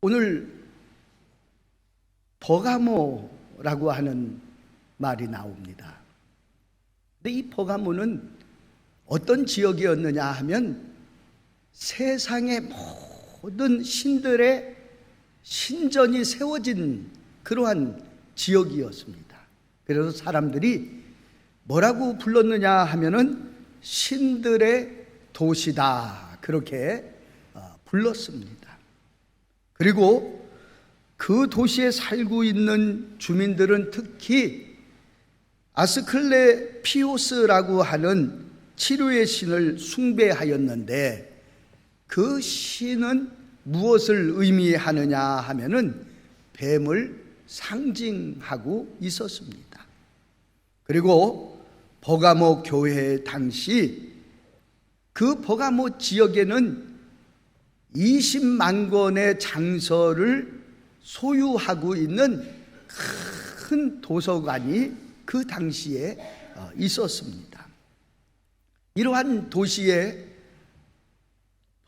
오늘 버가모라고 하는 말이 나옵니다. 근데 이 버가모는 어떤 지역이었느냐 하면 세상의 모든 신들의 신전이 세워진 그러한 지역이었습니다. 그래서 사람들이 뭐라고 불렀느냐 하면은 신들의 도시다, 그렇게 불렀습니다. 그리고 그 도시에 살고 있는 주민들은 특히 아스클레피오스라고 하는 치료의 신을 숭배하였는데, 그 신은 무엇을 의미하느냐 하면은 뱀을 상징하고 있었습니다. 그리고 버가모 교회 당시 그 버가모 지역에는 20만 권의 장서를 소유하고 있는 큰 도서관이 그 당시에 있었습니다. 이러한 도시에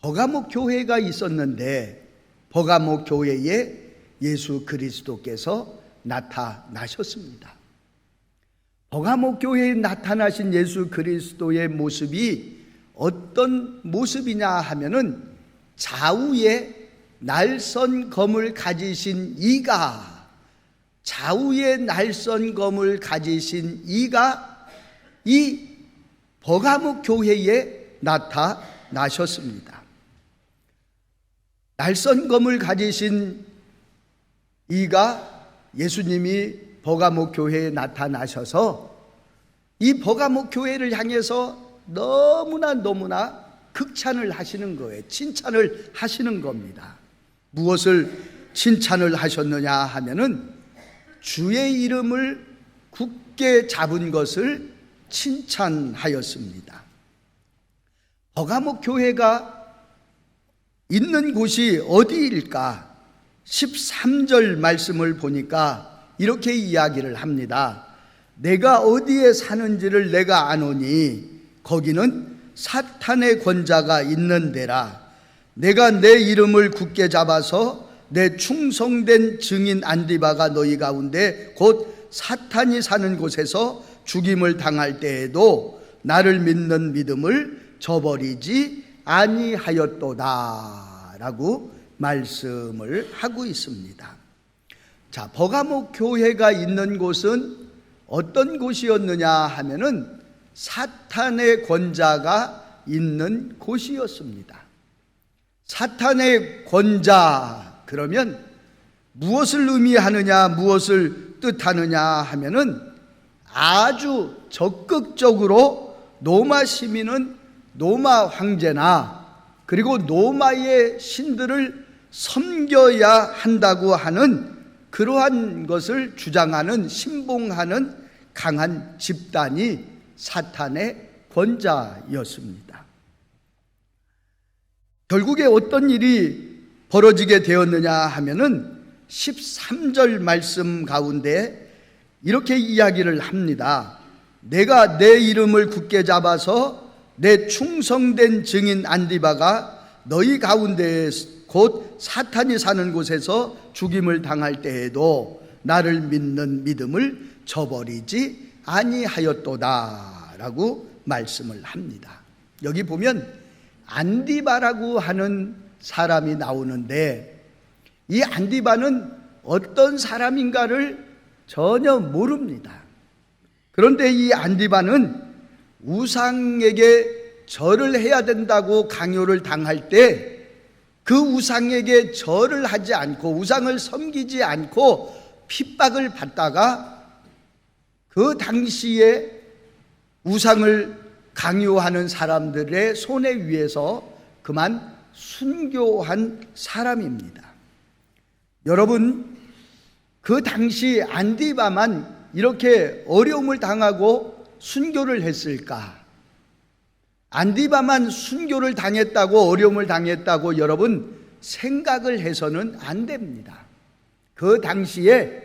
버가모 교회가 있었는데, 버가모 교회에 예수 그리스도께서 나타나셨습니다. 버가모 교회에 나타나신 예수 그리스도의 모습이 어떤 모습이냐 하면은 좌우에 날선 검을 가지신 이가, 좌우에 날선 검을 가지신 이가 이 버가모 교회에 나타나셨습니다. 날선 검을 가지신 이가 예수님이 버가모 교회에 나타나셔서 이 버가모 교회를 향해서 너무나 극찬을 하시는 거예요. 칭찬을 하시는 겁니다. 무엇을 칭찬을 하셨느냐 하면은 주의 이름을 굳게 잡은 것을 칭찬하였습니다. 버가모 교회가 있는 곳이 어디일까? 13절 말씀을 보니까 이렇게 이야기를 합니다. 내가 어디에 사는지를 내가 아노니 거기는 사탄의 권자가 있는 데라. 내가 내 이름을 굳게 잡아서 내 충성된 증인 안디바가 너희 가운데 곧 사탄이 사는 곳에서 죽임을 당할 때에도 나를 믿는 믿음을 저버리지 아니하였도다 라고 말씀을 하고 있습니다. 자, 버가모 교회가 있는 곳은 어떤 곳이었느냐 하면은 사탄의 권자가 있는 곳이었습니다. 사탄의 권자, 그러면 무엇을 의미하느냐, 무엇을 뜻하느냐 하면은 아주 적극적으로 로마 시민은 로마 황제나 그리고 로마의 신들을 섬겨야 한다고 하는 그러한 것을 주장하는, 신봉하는 강한 집단이 사탄의 권자였습니다. 결국에 어떤 일이 벌어지게 되었느냐 하면은 13절 말씀 가운데 이렇게 이야기를 합니다. 내가 내 이름을 굳게 잡아서 내 충성된 증인 안디바가 너희 가운데 곧 사탄이 사는 곳에서 죽임을 당할 때에도 나를 믿는 믿음을 저버리지 아니하였도다 라고 말씀을 합니다. 여기 보면 안디바라고 하는 사람이 나오는데, 이 안디바는 어떤 사람인가를 전혀 모릅니다. 그런데 이 안디바는 우상에게 절을 해야 된다고 강요를 당할 때 그 우상에게 절을 하지 않고 우상을 섬기지 않고 핍박을 받다가 그 당시에 우상을 강요하는 사람들의 손에 의해서 그만 순교한 사람입니다. 여러분, 그 당시 안디바만 이렇게 어려움을 당하고 순교를 했을까? 안디바만 순교를 당했다고, 어려움을 당했다고 여러분 생각을 해서는 안 됩니다. 그 당시에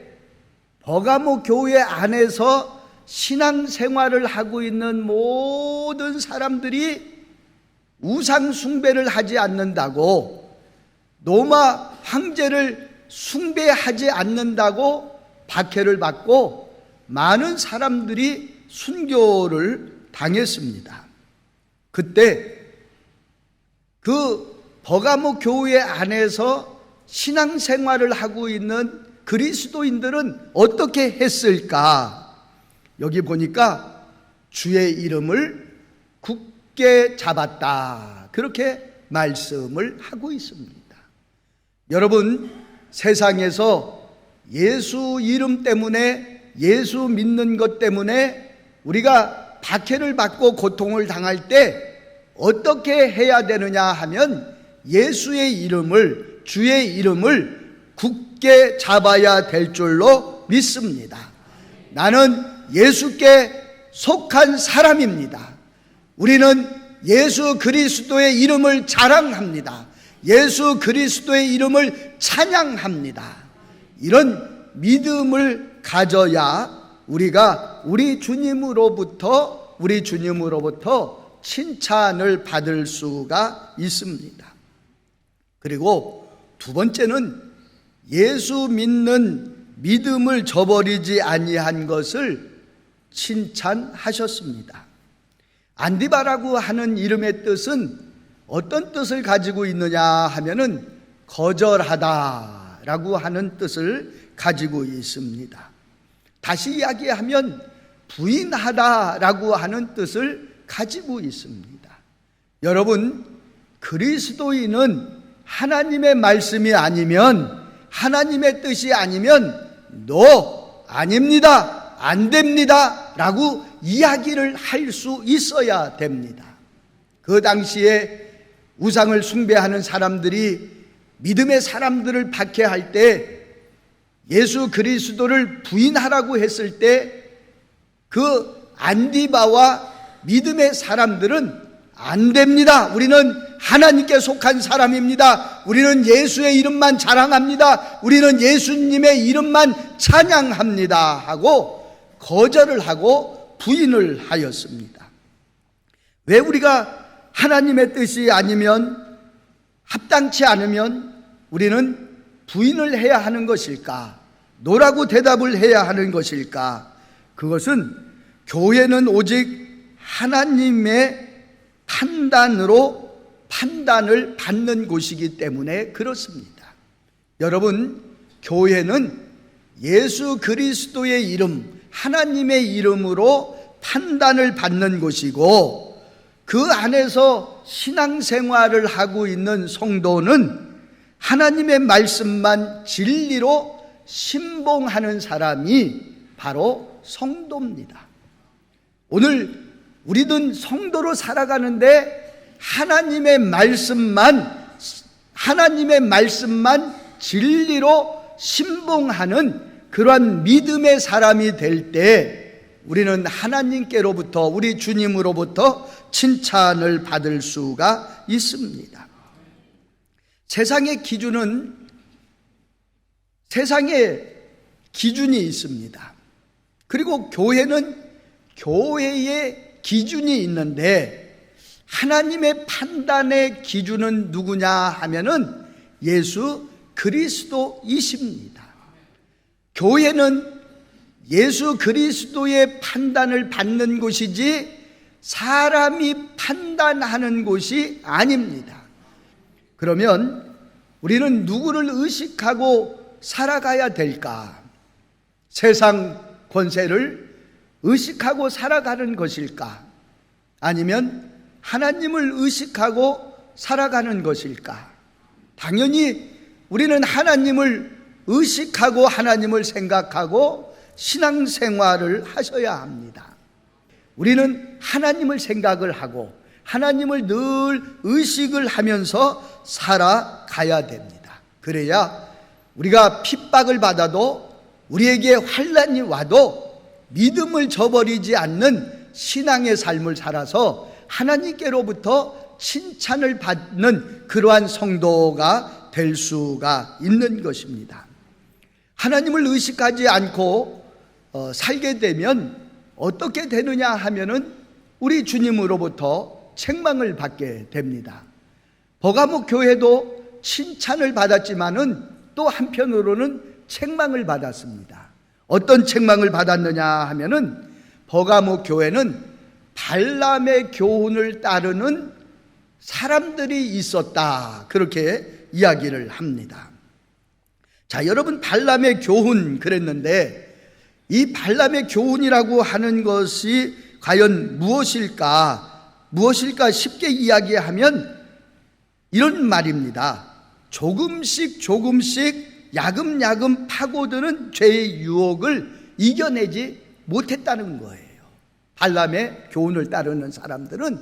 버가모 교회 안에서 신앙생활을 하고 있는 모든 사람들이 우상 숭배를 하지 않는다고, 로마 황제를 숭배하지 않는다고 박해를 받고 많은 사람들이 순교를 당했습니다. 그때 그 버가모 교회 안에서 신앙생활을 하고 있는 그리스도인들은 어떻게 했을까? 여기 보니까 주의 이름을 굳게 잡았다, 그렇게 말씀을 하고 있습니다. 여러분, 세상에서 예수 이름 때문에, 예수 믿는 것 때문에 우리가 박해를 받고 고통을 당할 때 어떻게 해야 되느냐 하면 예수의 이름을, 주의 이름을 굳게 잡아야 될 줄로 믿습니다. 나는 예수께 속한 사람입니다. 우리는 예수 그리스도의 이름을 자랑합니다. 예수 그리스도의 이름을 찬양합니다. 이런 믿음을 가져야 우리가 우리 주님으로부터 칭찬을 받을 수가 있습니다. 그리고 두 번째는 예수 믿는 믿음을 저버리지 아니한 것을 칭찬하셨습니다. 안디바라고 하는 이름의 뜻은 어떤 뜻을 가지고 있느냐 하면은 거절하다라고 하는 뜻을 가지고 있습니다. 다시 이야기하면 부인하다라고 하는 뜻을 가지고 있습니다. 여러분, 그리스도인은 하나님의 말씀이 아니면, 하나님의 뜻이 아니면 no, 아닙니다, 안 됩니다 라고 이야기를 할 수 있어야 됩니다. 그 당시에 우상을 숭배하는 사람들이 믿음의 사람들을 박해할 때 예수 그리스도를 부인하라고 했을 때 그 안디바와 믿음의 사람들은 안 됩니다, 우리는 하나님께 속한 사람입니다, 우리는 예수의 이름만 자랑합니다, 우리는 예수님의 이름만 찬양합니다 하고 거절을 하고 부인을 하였습니다. 왜 우리가 하나님의 뜻이 아니면, 합당치 않으면 우리는 부인을 해야 하는 것일까? 노라고 대답을 해야 하는 것일까? 그것은 교회는 오직 하나님의 판단으로 판단을 받는 곳이기 때문에 그렇습니다. 여러분, 교회는 예수 그리스도의 이름, 하나님의 이름으로 판단을 받는 곳이고, 그 안에서 신앙생활을 하고 있는 성도는 하나님의 말씀만 진리로 신봉하는 사람이 바로 성도입니다. 오늘 우리는 성도로 살아가는데 하나님의 말씀만 진리로 신봉하는 그러한 믿음의 사람이 될 때 우리는 하나님께로부터, 우리 주님으로부터 칭찬을 받을 수가 있습니다. 세상의 기준이 있습니다. 그리고 교회는 교회의 기준이 있는데 하나님의 판단의 기준은 누구냐 하면은 예수 그리스도이십니다. 교회는 예수 그리스도의 판단을 받는 곳이지 사람이 판단하는 곳이 아닙니다. 그러면 우리는 누구를 의식하고 살아가야 될까? 세상 권세를 의식하고 살아가는 것일까? 아니면 하나님을 의식하고 살아가는 것일까? 당연히 우리는 하나님을 의식하고 하나님을 생각하고 신앙생활을 하셔야 합니다. 우리는 하나님을 생각을 하고 하나님을 늘 의식을 하면서 살아가야 됩니다. 그래야 우리가 핍박을 받아도, 우리에게 환난이 와도 믿음을 저버리지 않는 신앙의 삶을 살아서 하나님께로부터 칭찬을 받는 그러한 성도가 될 수가 있는 것입니다. 하나님을 의식하지 않고 살게 되면 어떻게 되느냐 하면은 우리 주님으로부터 책망을 받게 됩니다. 버가모 교회도 칭찬을 받았지만은 또 한편으로는 책망을 받았습니다. 어떤 책망을 받았느냐 하면은 버가모 교회는 발람의 교훈을 따르는 사람들이 있었다, 그렇게 이야기를 합니다. 자, 여러분, 발람의 교훈 그랬는데 이 발람의 교훈이라고 하는 것이 과연 무엇일까 쉽게 이야기하면 이런 말입니다. 조금씩 야금야금 파고드는 죄의 유혹을 이겨내지 못했다는 거예요. 발람의 교훈을 따르는 사람들은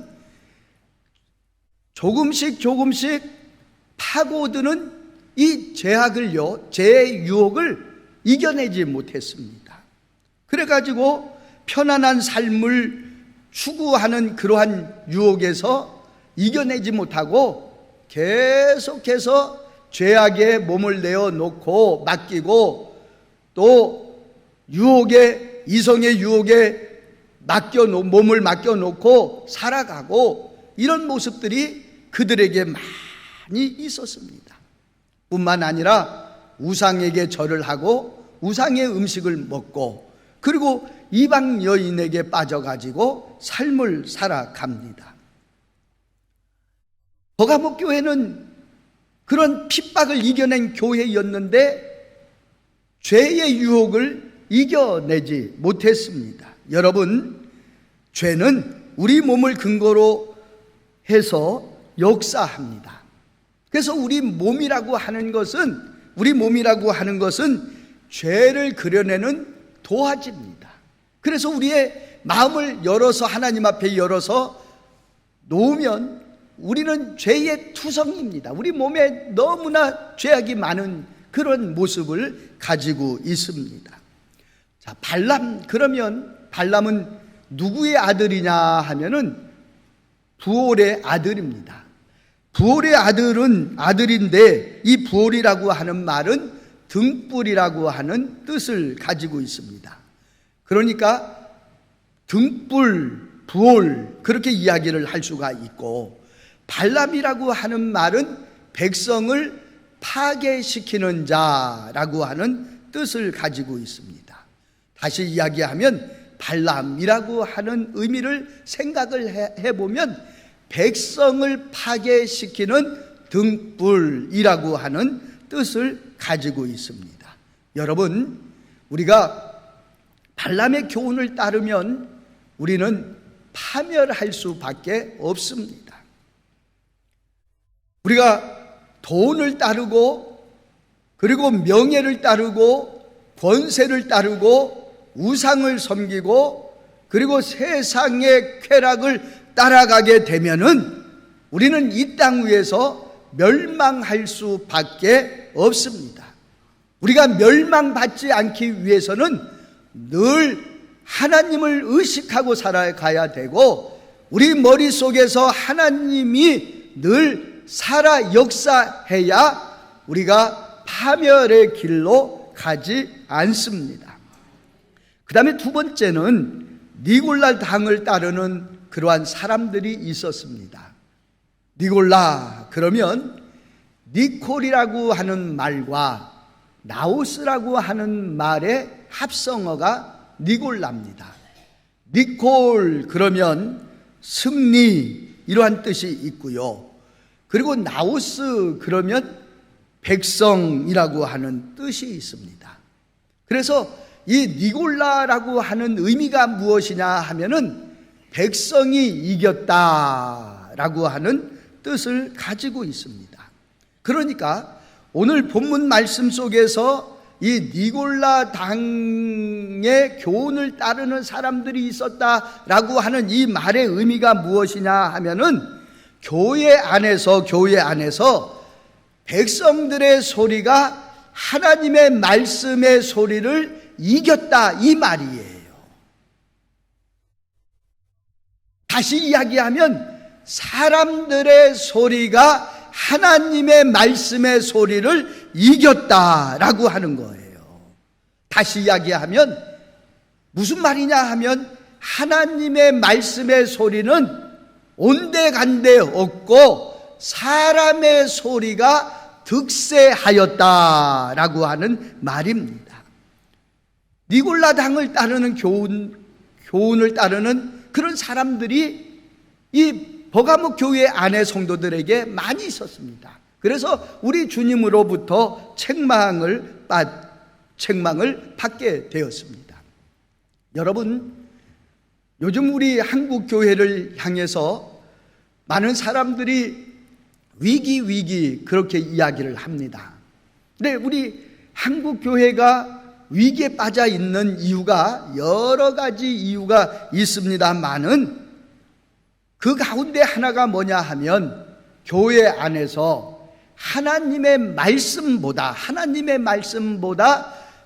조금씩 파고드는 이 죄의 유혹을 이겨내지 못했습니다. 그래가지고 편안한 삶을 추구하는 그러한 유혹에서 이겨내지 못하고 계속해서 죄악에 몸을 내어놓고 맡기고 또 이성의 유혹에 몸을 맡겨놓고 살아가고, 이런 모습들이 그들에게 많이 있었습니다. 뿐만 아니라 우상에게 절을 하고 우상의 음식을 먹고, 그리고 이방 여인에게 빠져가지고 삶을 살아갑니다. 버가모 교회는 그런 핍박을 이겨낸 교회였는데 죄의 유혹을 이겨내지 못했습니다. 여러분, 죄는 우리 몸을 근거로 해서 역사합니다. 그래서 우리 몸이라고 하는 것은 죄를 그려내는 도화지입니다. 그래서 우리의 마음을 열어서 하나님 앞에 열어서 놓으면 우리는 죄의 투성입니다. 우리 몸에 너무나 죄악이 많은 그런 모습을 가지고 있습니다. 자, 발람은 누구의 아들이냐 하면은 부올의 아들입니다. 부올의 아들인데 이 부올이라고 하는 말은 등불이라고 하는 뜻을 가지고 있습니다. 그러니까 등불, 부올, 그렇게 이야기를 할 수가 있고, 발람이라고 하는 말은 백성을 파괴시키는 자라고 하는 뜻을 가지고 있습니다. 다시 이야기하면 발람이라고 하는 의미를 생각을 해보면 백성을 파괴시키는 등불이라고 하는 뜻을 가지고 있습니다. 여러분, 우리가 발람의 교훈을 따르면 우리는 파멸할 수밖에 없습니다. 우리가 돈을 따르고, 그리고 명예를 따르고, 권세를 따르고, 우상을 섬기고, 그리고 세상의 쾌락을 따라가게 되면은 우리는 이 땅 위에서 멸망할 수밖에 없습니다. 우리가 멸망받지 않기 위해서는 늘 하나님을 의식하고 살아가야 되고, 우리 머릿속에서 하나님이 늘 살아 역사해야 우리가 파멸의 길로 가지 않습니다. 그 다음에 두 번째는 니골라 당을 따르는 그러한 사람들이 있었습니다. 니골라 그러면 니콜이라고 하는 말과 나우스라고 하는 말의 합성어가 니골라입니다. 니콜 그러면 승리, 이러한 뜻이 있고요. 그리고 나우스 그러면 백성이라고 하는 뜻이 있습니다. 그래서 이 니골라라고 하는 의미가 무엇이냐 하면은 백성이 이겼다라고 하는 뜻을 가지고 있습니다. 그러니까 오늘 본문 말씀 속에서 이 니골라 당의 교훈을 따르는 사람들이 있었다라고 하는 이 말의 의미가 무엇이냐 하면은 교회 안에서 백성들의 소리가 하나님의 말씀의 소리를 이겼다, 이 말이에요. 다시 이야기하면 사람들의 소리가 하나님의 말씀의 소리를 이겼다라고 하는 거예요. 다시 이야기하면 무슨 말이냐 하면 하나님의 말씀의 소리는 온데간데 없고 사람의 소리가 득세하였다라고 하는 말입니다. 니골라 당을 따르는 교훈을 따르는 그런 사람들이 이 버가모 교회 안의 성도들에게 많이 있었습니다. 그래서 우리 주님으로부터 책망을 받게 되었습니다. 여러분, 요즘 우리 한국 교회를 향해서 많은 사람들이 위기 그렇게 이야기를 합니다. 근데 우리 한국 교회가 위기에 빠져 있는 이유가 여러 가지 이유가 있습니다만은 그 가운데 하나가 뭐냐 하면 교회 안에서 하나님의 말씀보다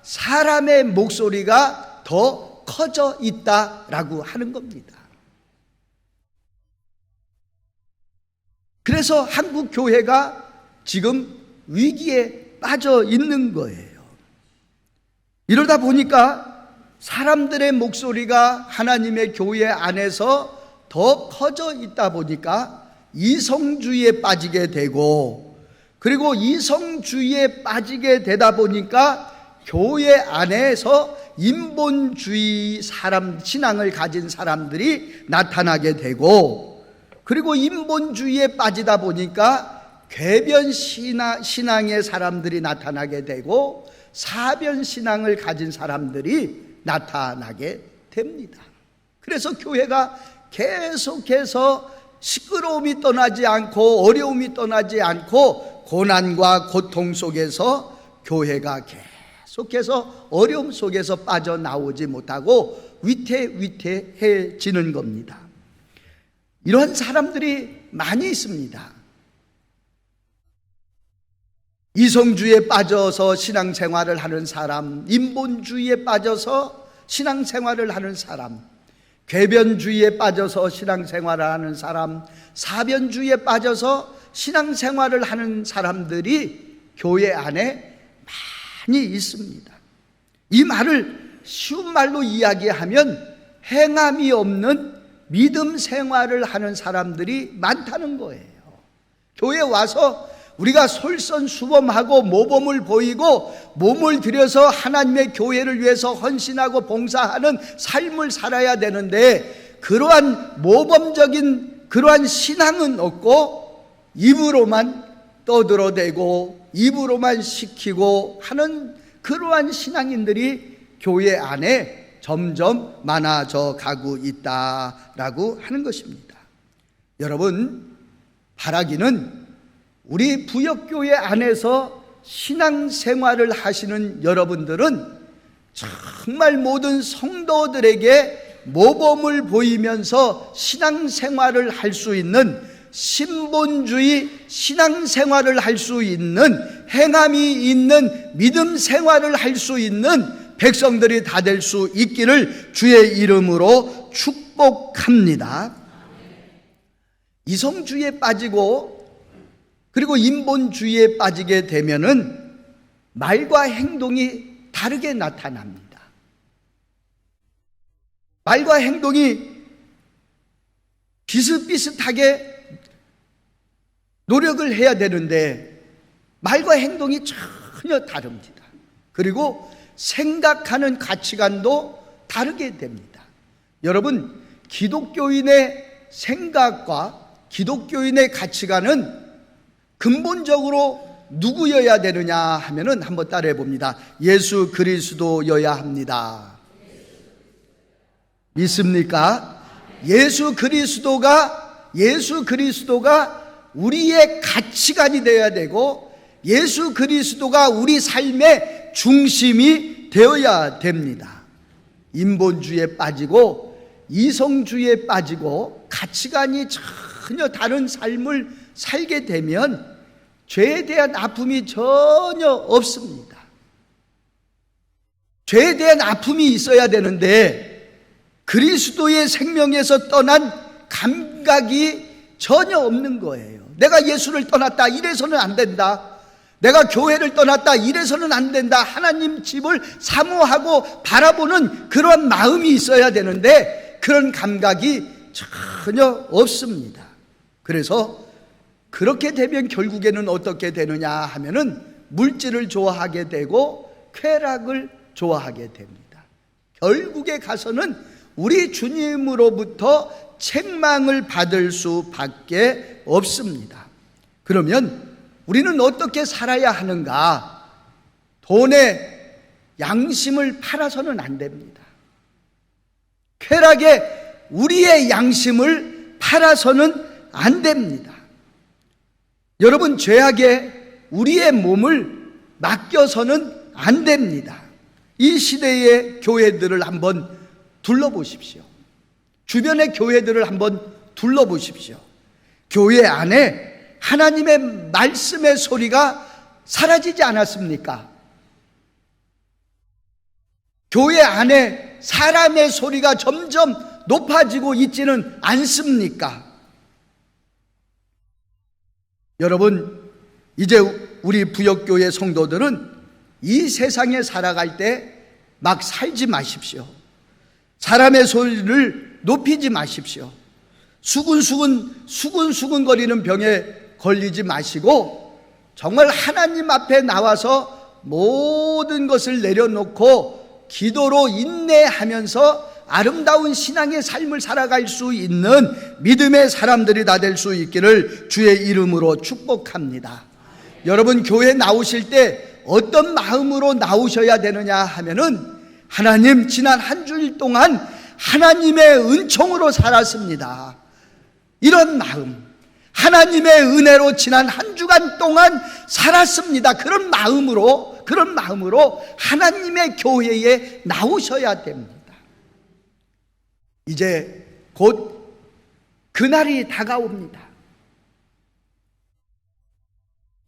사람의 목소리가 더 커져 있다라고 하는 겁니다. 그래서 한국 교회가 지금 위기에 빠져 있는 거예요. 이러다 보니까 사람들의 목소리가 하나님의 교회 안에서 더 커져 있다 보니까 이성주의에 빠지게 되고, 그리고 이성주의에 빠지게 되다 보니까 교회 안에서 인본주의 신앙을 가진 사람들이 나타나게 되고, 그리고 인본주의에 빠지다 보니까 궤변 신앙의 사람들이 나타나게 되고 사변 신앙을 가진 사람들이 나타나게 됩니다. 그래서 교회가 계속해서 시끄러움이 떠나지 않고 어려움이 떠나지 않고 고난과 고통 속에서 교회가 계속해서 어려움 속에서 빠져나오지 못하고 위태해지는 겁니다. 이런 사람들이 많이 있습니다. 이성주의에 빠져서 신앙생활을 하는 사람, 인본주의에 빠져서 신앙생활을 하는 사람, 궤변주의에 빠져서 신앙생활을 하는 사람, 사변주의에 빠져서 신앙생활을 하는 사람들이 교회 안에 많이 있습니다. 이 말을 쉬운 말로 이야기하면 행함이 없는 믿음 생활을 하는 사람들이 많다는 거예요. 교회에 와서 우리가 솔선수범하고 모범을 보이고 몸을 들여서 하나님의 교회를 위해서 헌신하고 봉사하는 삶을 살아야 되는데, 그러한 모범적인 그러한 신앙은 없고 입으로만 떠들어대고 입으로만 시키고 하는 그러한 신앙인들이 교회 안에 점점 많아져 가고 있다라고 하는 것입니다. 여러분, 바라기는 우리 부역교회 안에서 신앙생활을 하시는 여러분들은 정말 모든 성도들에게 모범을 보이면서 신앙생활을 할 수 있는, 신본주의 신앙생활을 할 수 있는, 행함이 있는 믿음 생활을 할 수 있는 백성들이 다 될 수 있기를 주의 이름으로 축복합니다. 이성주의에 빠지고 그리고 인본주의에 빠지게 되면은 말과 행동이 다르게 나타납니다. 말과 행동이 비슷비슷하게 노력을 해야 되는데 말과 행동이 전혀 다릅니다. 그리고 생각하는 가치관도 다르게 됩니다. 여러분, 기독교인의 생각과 기독교인의 가치관은 근본적으로 누구여야 되느냐 하면은 한번 따라해 봅니다. 예수 그리스도여야 합니다. 믿습니까? 예수 그리스도가 우리의 가치관이 되어야 되고, 예수 그리스도가 우리 삶의 중심이 되어야 됩니다. 인본주의에 빠지고 이성주의에 빠지고 가치관이 전혀 다른 삶을 살게 되면 죄에 대한 아픔이 전혀 없습니다. 죄에 대한 아픔이 있어야 되는데 그리스도의 생명에서 떠난 감각이 전혀 없는 거예요. 내가 예수를 떠났다, 이래서는 안 된다. 내가 교회를 떠났다, 이래서는 안 된다. 하나님 집을 사모하고 바라보는 그런 마음이 있어야 되는데 그런 감각이 전혀 없습니다. 그래서 그렇게 되면 결국에는 어떻게 되느냐 하면은 물질을 좋아하게 되고 쾌락을 좋아하게 됩니다. 결국에 가서는 우리 주님으로부터 책망을 받을 수밖에 없습니다. 그러면 우리는 어떻게 살아야 하는가? 돈에 양심을 팔아서는 안 됩니다. 쾌락에 우리의 양심을 팔아서는 안 됩니다. 여러분, 죄악에 우리의 몸을 맡겨서는 안 됩니다. 이 시대의 교회들을 한번 둘러보십시오. 주변의 교회들을 한번 둘러보십시오. 교회 안에 하나님의 말씀의 소리가 사라지지 않았습니까? 교회 안에 사람의 소리가 점점 높아지고 있지는 않습니까? 여러분, 이제 우리 부역교회 성도들은 이 세상에 살아갈 때 막 살지 마십시오. 사람의 소리를 높이지 마십시오. 수근수근 거리는 병에 걸리지 마시고 정말 하나님 앞에 나와서 모든 것을 내려놓고 기도로 인내하면서 아름다운 신앙의 삶을 살아갈 수 있는 믿음의 사람들이 다 될 수 있기를 주의 이름으로 축복합니다. 여러분, 교회 나오실 때 어떤 마음으로 나오셔야 되느냐 하면은, 하나님, 지난 한 주일 동안 하나님의 은총으로 살았습니다. 이런 마음, 하나님의 은혜로 지난 한 주간 동안 살았습니다. 그런 마음으로 하나님의 교회에 나오셔야 됩니다. 이제 곧 그날이 다가옵니다.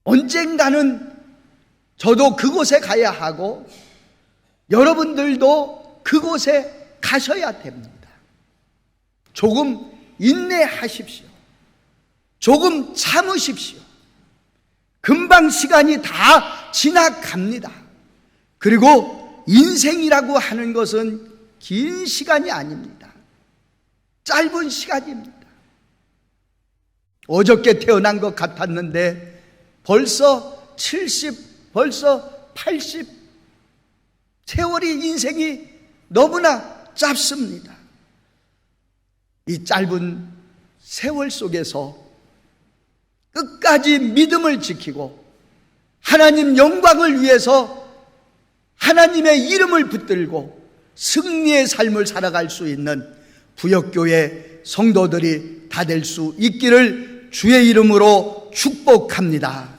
언젠가는 저도 그곳에 가야 하고 여러분들도 그곳에 가셔야 됩니다. 조금 인내하십시오. 조금 참으십시오. 금방 시간이 다 지나갑니다. 그리고 인생이라고 하는 것은 긴 시간이 아닙니다. 짧은 시간입니다. 어저께 태어난 것 같았는데 벌써 70, 벌써 80, 세월이, 인생이 너무나 짧습니다. 이 짧은 세월 속에서 끝까지 믿음을 지키고 하나님 영광을 위해서 하나님의 이름을 붙들고 승리의 삶을 살아갈 수 있는 부역교회 성도들이 다 될 수 있기를 주의 이름으로 축복합니다.